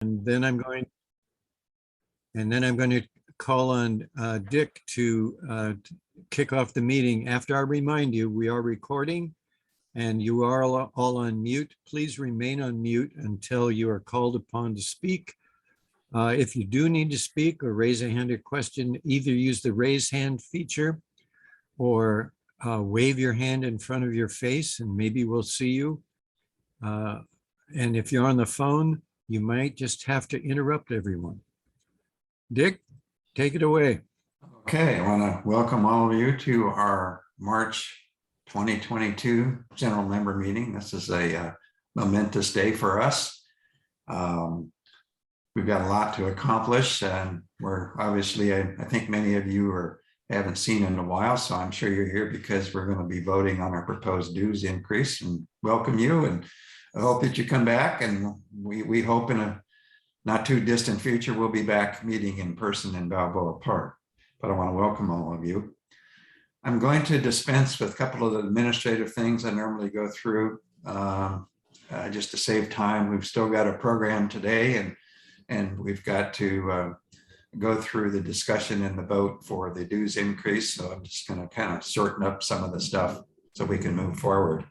And then I'm going to call on Dick to kick off the meeting. After I remind you, we are recording and you are all on mute. Please remain on mute until you are called upon to speak. If you do need to speak or raise a handed question, either use the raise hand feature or wave your hand in front of your face and maybe we'll see you. And if you're on the phone, you might just have to interrupt everyone. Dick, take it away. Okay, I want to welcome all of you to our March 2022 General Member Meeting. This is a momentous day for us. We've got a lot to accomplish, and we're obviously, I think many of you haven't seen in a while, so I'm sure you're here because we're going to be voting on our proposed dues increase, and welcome you. And I hope that you come back, and we hope in a not too distant future we'll be back meeting in person in Balboa Park. But I want to welcome all of you. I'm going to dispense with a couple of the administrative things I normally go through just to save time. We've still got a program today, and we've got to go through the discussion and the vote for the dues increase. So I'm just going to kind of shorten up some of the stuff so we can move forward.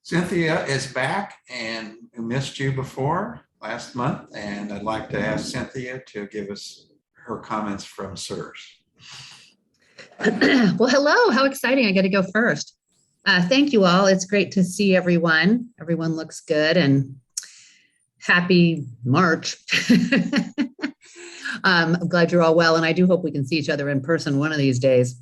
Cynthia is back, and we missed you before last month, and I'd like to ask Cynthia to give us her comments from CSRS. Well, hello, how exciting. I get to go first. Thank you all. It's great to see everyone. Everyone looks good, and happy March. I'm glad you're all well, and I do hope we can see each other in person one of these days.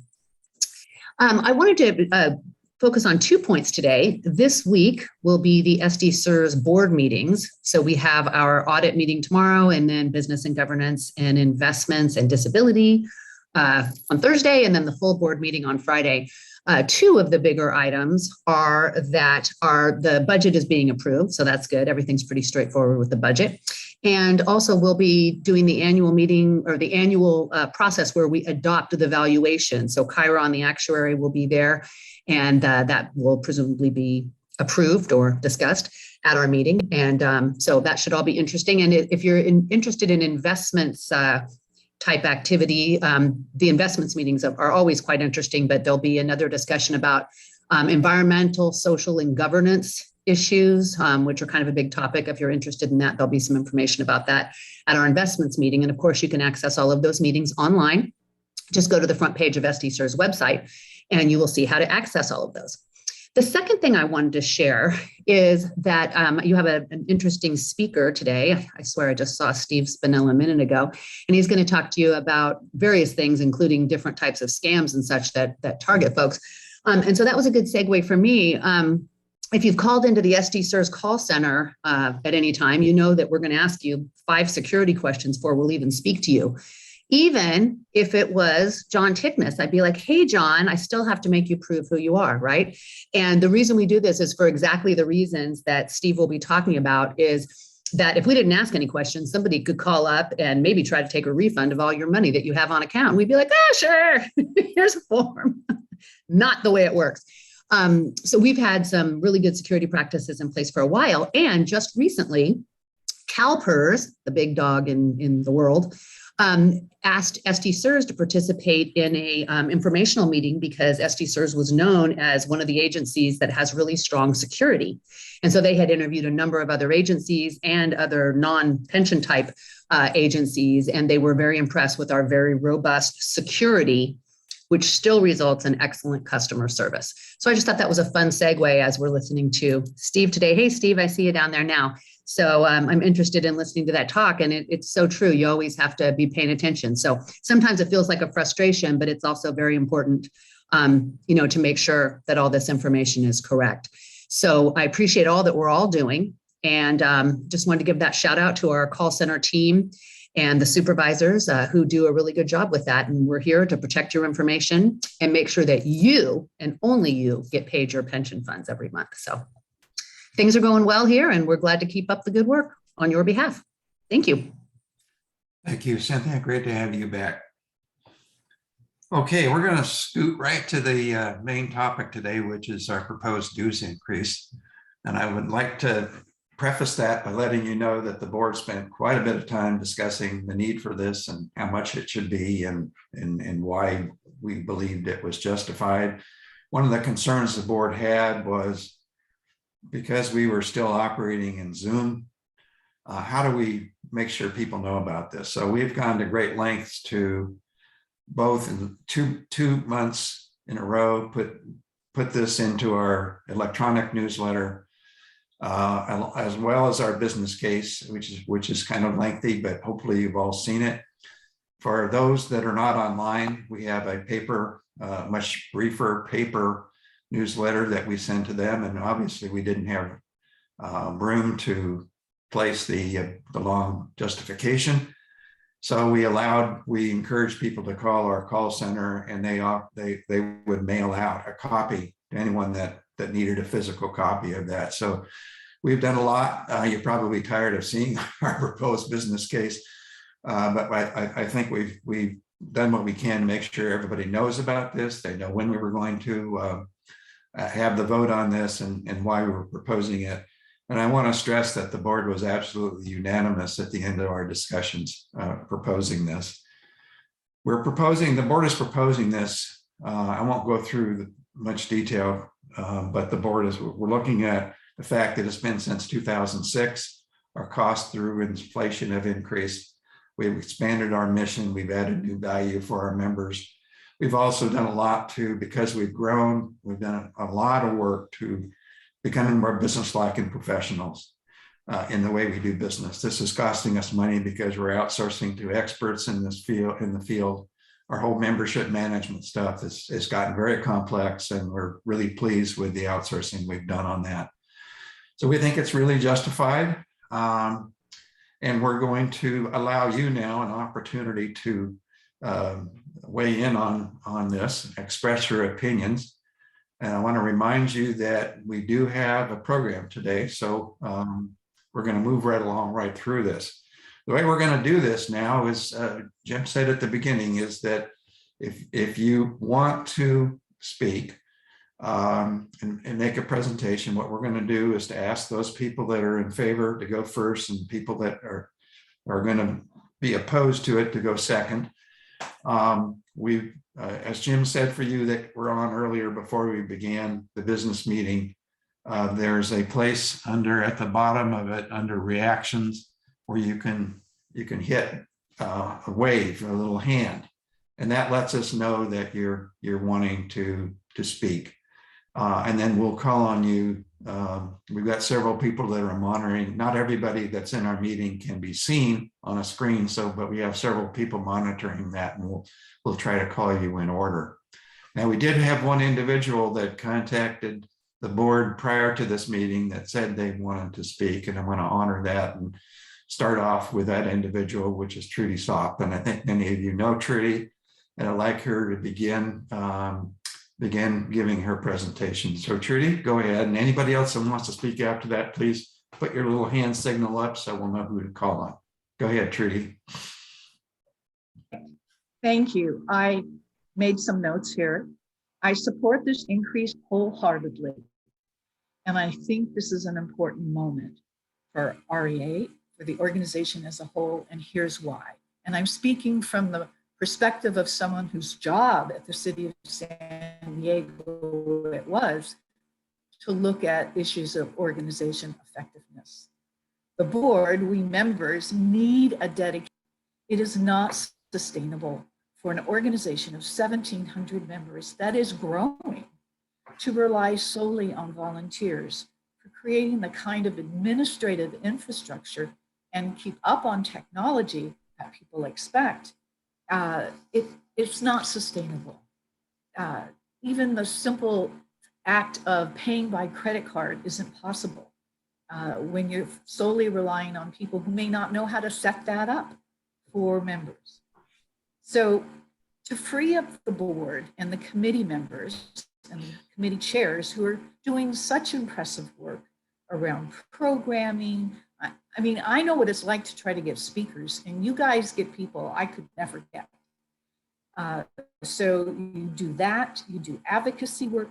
I wanted to focus on 2 points today. This week will be the SD-CSRS board meetings. So we have our audit meeting tomorrow, and then business and governance and investments and disability on Thursday, and then the full board meeting on Friday. 2 of the bigger items are the budget is being approved. So that's good. Everything's pretty straightforward with the budget. And also we'll be doing the annual meeting or the annual process where we adopt the valuation. So Chiron, the actuary, will be there, and that will presumably be approved or discussed at our meeting. And so that should all be interesting. And if you're interested in investments type activity, the investments meetings are always quite interesting, but there'll be another discussion about environmental, social, and governance issues, which are kind of a big topic. If you're interested in that, there'll be some information about that at our investments meeting. And of course, you can access all of those meetings online. Just go to the front page of SD-CSRS website, and you will see how to access all of those. The second thing I wanted to share is that you have an interesting speaker today. I swear I just saw Steve Spinella a minute ago, and he's going to talk to you about various things, including different types of scams and such that target folks. And so that was a good segue for me. If you've called into the SD-CSRS call center at any time, you know that we're going to ask you 5 security questions before we'll even speak to you. Even if it was John Tickness, I'd be like, hey, John, I still have to make you prove who you are, right? And the reason we do this is for exactly the reasons that Steve will be talking about, is that if we didn't ask any questions, somebody could call up and maybe try to take a refund of all your money that you have on account. And we'd be like, sure, here's a form. Not the way it works. So we've had some really good security practices in place for a while. And just recently, CalPERS, the big dog in the world, asked SD-CSRS to participate in a informational meeting because SD-CSRS was known as one of the agencies that has really strong security. And so they had interviewed a number of other agencies and other non-pension type agencies, and they were very impressed with our very robust security, which still results in excellent customer service. So I just thought that was a fun segue as we're listening to Steve today. Hey, Steve, I see you down there now. So I'm interested in listening to that talk, and it's so true. You always have to be paying attention. So sometimes it feels like a frustration, but it's also very important, to make sure that all this information is correct. So I appreciate all that we're all doing, and just wanted to give that shout out to our call center team and the supervisors who do a really good job with that. And we're here to protect your information and make sure that you and only you get paid your pension funds every month. So things are going well here, and we're glad to keep up the good work on your behalf. Thank you. Thank you, Cynthia. Great to have you back. Okay, we're going to scoot right to the main topic today, which is our proposed dues increase. And I would like to preface that by letting you know that the board spent quite a bit of time discussing the need for this and how much it should be and why we believed it was justified. One of the concerns the board had was because we were still operating in Zoom, how do we make sure people know about this? So we've gone to great lengths to both in two months in a row, put this into our electronic newsletter, as well as our business case, which is kind of lengthy, but hopefully you've all seen it. For those that are not online, we have a paper, much briefer paper newsletter that we send to them. And obviously we didn't have room to place the long justification. So we encouraged people to call our call center, and they would mail out a copy to anyone that needed a physical copy of that. So we've done a lot. You're probably tired of seeing our proposed business case, but I think we've done what we can to make sure everybody knows about this. They know when we were going to have the vote on this and why we were proposing it. And I want to stress that the board was absolutely unanimous at the end of our discussions proposing this. The board is proposing this. I won't go through much detail, but we're looking at the fact that it's been since 2006. Our costs through inflation have increased. We've expanded our mission. We've added new value for our members. We've also done a lot because we've grown, we've done a lot of work to becoming more business-like and professionals in the way we do business. This is costing us money because we're outsourcing to experts in the field. Our whole membership management stuff has gotten very complex, and we're really pleased with the outsourcing we've done on that. So we think it's really justified. And we're going to allow you now an opportunity to weigh in on this, express your opinions. And I want to remind you that we do have a program today. So we're going to move right through this. The way we're going to do this now is, Jim said at the beginning, is that if you want to speak and make a presentation, what we're going to do is to ask those people that are in favor to go first, and people that are going to be opposed to it to go second. As Jim said for you that were on earlier before we began the business meeting, there's a place at the bottom of it under reactions where you can hit a wave, a little hand, and that lets us know that you're wanting to speak. And then we'll call on you. We've got several people that are monitoring. Not everybody that's in our meeting can be seen on a screen, but we have several people monitoring that, and we'll try to call you in order. Now, we did have one individual that contacted the board prior to this meeting that said they wanted to speak, and I want to honor that and start off with that individual, which is Trudy Sopp. And I think many of you know Trudy, and I'd like her to begin giving her presentation. So Trudy, go ahead. And anybody else that wants to speak after that, please put your little hand signal up so we'll know who to call on. Go ahead, Trudy. Thank you. I made some notes here. I support this increase wholeheartedly. And I think this is an important moment for REA, for the organization as a whole, and here's why. And I'm speaking from the perspective of someone whose job at the city of San Diego it was to look at issues of organization effectiveness. The board, we members, need a dedication. It is not sustainable for an organization of 1,700 members that is growing to rely solely on volunteers for creating the kind of administrative infrastructure and keep up on technology that people expect. It's not sustainable. Even the simple act of paying by credit card isn't possible when you're solely relying on people who may not know how to set that up for members. So to free up the board and the committee members and the committee chairs who are doing such impressive work around programming. I mean, I know what it's like to try to get speakers, and you guys get people I could never get. So you do that, you do advocacy work,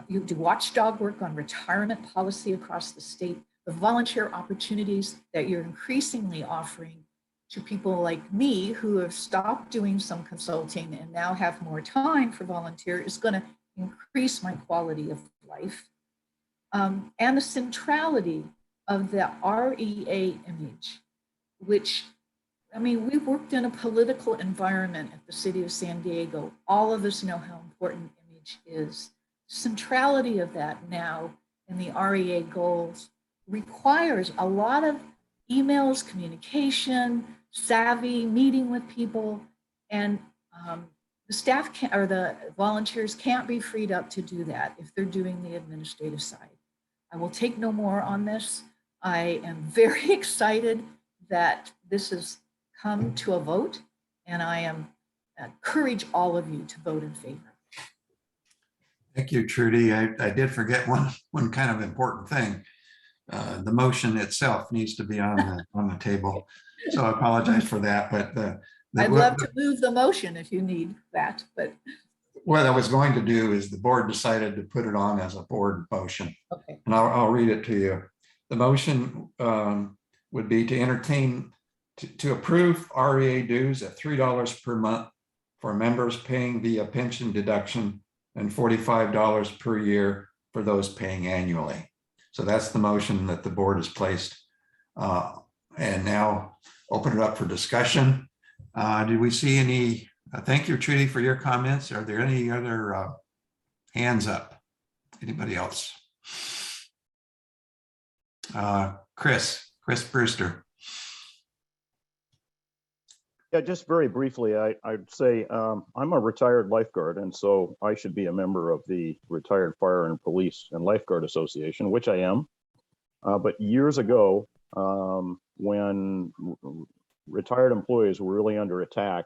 you do watchdog work on retirement policy across the state. the volunteer opportunities that you're increasingly offering to people like me who have stopped doing some consulting and now have more time for volunteer is going to increase my quality of life. And the centrality of the REA image, which, I mean, we've worked in a political environment at the city of San Diego. All of us know how important image is. Centrality of that now in the REA goals requires a lot of emails, communication, savvy, meeting with people, and the staff can't, or the volunteers can't be freed up to do that if they're doing the administrative side. I will take no more on this. I am very excited that this has come to a vote, and I encourage all of you to vote in favor. Thank you, Trudy. I did forget one kind of important thing. The motion itself needs to be on the table. So I apologize for that, but I'd love to move the motion if you need that, but. What I was going to do is the board decided to put it on as a board motion. Okay. And I'll read it to you. The motion would be to entertain, to approve REA dues at $3 per month for members paying via pension deduction and $45 per year for those paying annually. So that's the motion that the board has placed. And now open it up for discussion. Did we see any? Thank you, Trudy, for your comments. Are there any other hands up? Anybody else? Chris Brewster. Yeah, just very briefly, I'd say I'm a retired lifeguard, and so I should be a member of the Retired Fire and Police and Lifeguard Association, which I am. But years ago, when retired employees were really under attack,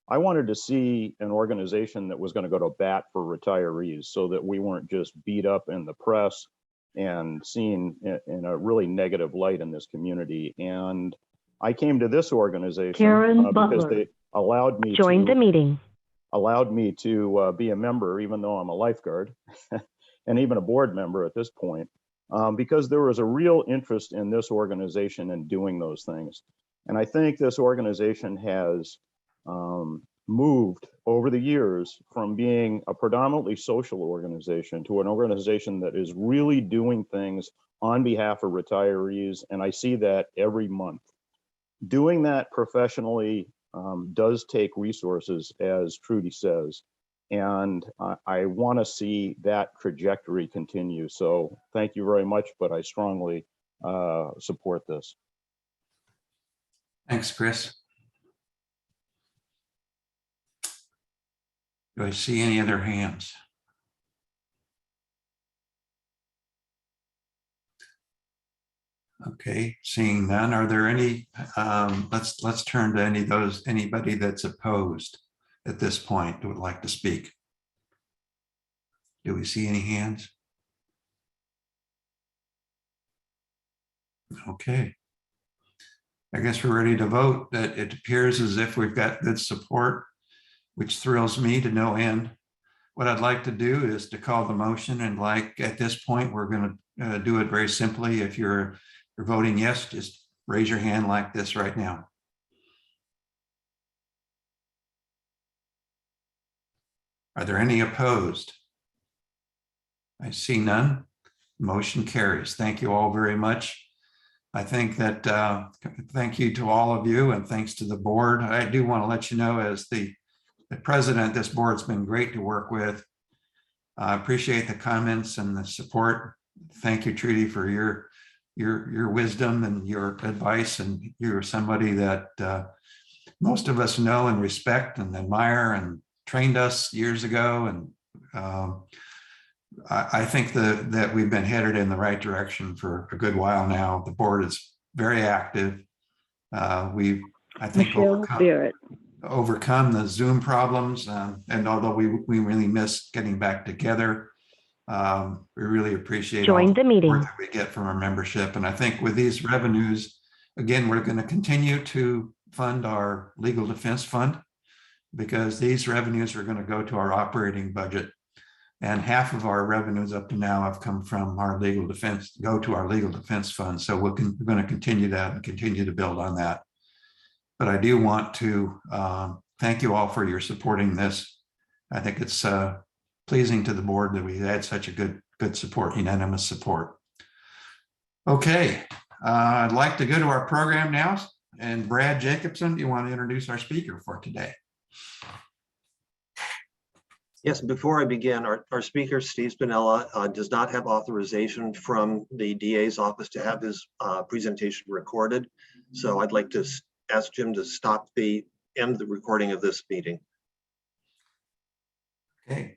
I wanted to see an organization that was going to go to bat for retirees so that we weren't just beat up in the press and seen in a really negative light in this community. And I came to this organization because they allowed me join the meeting. Allowed me to be a member, even though I'm a lifeguard and even a board member at this point, because there was a real interest in this organization and doing those things. And I think this organization has moved over the years from being a predominantly social organization to an organization that is really doing things on behalf of retirees. And I see that every month. Doing that professionally does take resources, as Trudy says, and I want to see that trajectory continue. So thank you very much, but I strongly support this. Thanks, Chris. Do I see any other hands? Okay, seeing none. Are there any? Let's turn to anybody that's opposed at this point who would like to speak. Do we see any hands? Okay. I guess we're ready to vote. That it appears as if we've got good support, which thrills me to no end. What I'd like to do is to call the motion, and like at this point, we're going to do it very simply. If you're voting yes, just raise your hand like this right now. Are there any opposed? I see none. Motion carries. Thank you all very much. I think that thank you to all of you, and thanks to the board. I do want to let you know, as the president, this board's been great to work with. I appreciate the comments and the support. Thank you, Trudy, for your wisdom and your advice. And you're somebody that most of us know and respect and admire, and trained us years ago. And I think that we've been headed in the right direction for a good while now. The board is very active. We've, I think, overcome the Zoom problems. And although we really miss getting back together, we really appreciate all the support that we get from our membership. And I think with these revenues, again, we're going to continue to fund our legal defense fund, because these revenues are going to go to our operating budget. And half of our revenues up to now have come from our legal defense, go to our legal defense fund. So we're going to continue that and continue to build on that. But I do want to thank you all for your supporting this. I think it's pleasing to the board that we had such a good support, unanimous support. Okay, I'd like to go to our program now. And Brad Jacobson, you want to introduce our speaker for today? Yes, before I begin, our speaker, Steve Spinella, does not have authorization from the DA's office to have his presentation recorded. So I'd like to ask Jim to end the recording of this meeting. Okay,